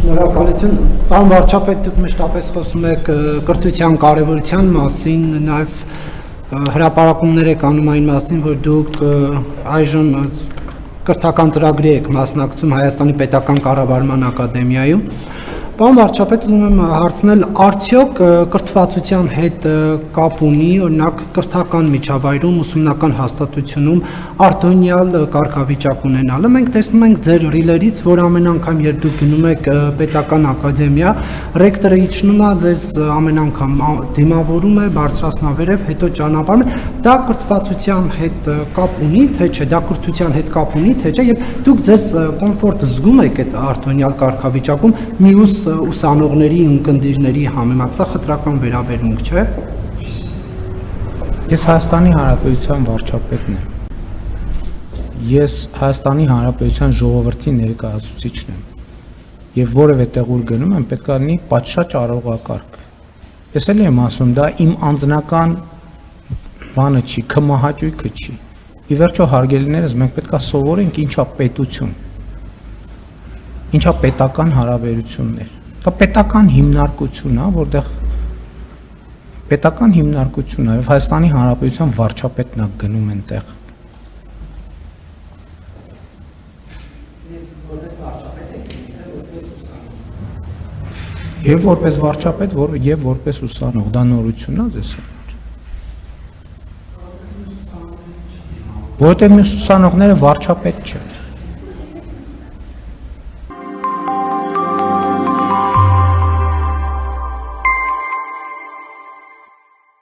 Շնորհակալություն, պարոն վարչապետ, դուք մշտապես խոսում եք կրթության կարևորության մասին, նաև հրապարակումներ եք անում այն մասին, որ դուք այժմ կրթական ծրագրի եք մասնակցում Հայաստանի պետական կառավարման ակադեմիայում։ Պարոն վարչապետ, ուզում եմ հարցնել, արդյոք կրթվածության հետ կապ ունի, օրինակ կրթական միջավայրում, ուսումնական հաստատությունում արտոնյալ կարգավիճակ ունենալը։ Մենք տեսնում ենք ձեր ռիլերից, որ ամեն անգամ, երբ դուք գնում եք պետական ակադեմիա, ռեկտորը իջնում է, ձեզ ամեն անգամ դիմավորում է, բարձրացնում է վերև, հետո ճանապարհում է։ Դա կրթվածության հետ կապ ունի, թե չէ, դա կրթության հետ կապ ունի, թե չէ, եւ դուք ձեզ կոմֆորտ զգում եք այդ արտոնյալ կարգավիճակում մյուս ուսանողների ունկնդիրների համեմատ, սա խտրական վերաբերմունք չէ։ Ես Հայաստանի Հանրապետության վարչապետն եմ։ Ես Հայաստանի Հանրապետության ժողովրդի ներկայացուցիչն եմ։ Եվ որևէ տեղ ուր գնում եմ, պետք է լինի պատշաճ արարողակարգ։ Ես էլ եմ ասում, դա իմ անձնական բանը չի, քմահաճույքը չի։ Ի վերջո հարգելիներս, մենք պետք է սովորենք ինչա պետություն, ինչա պետական հարաբերություններ։ Դա պետական հիմնարկություն է, որտեղ պետական հիմնարկություն է, եւ Հայաստանի Հանրապետության վարչապետն է գնում այնտեղ։ Եվ որպես վարչապետ, եւ որպես ուսանող, դա նորություն է ձեզ համար։ Որտեղ մյուս ուսանողները վարչապետ չեն։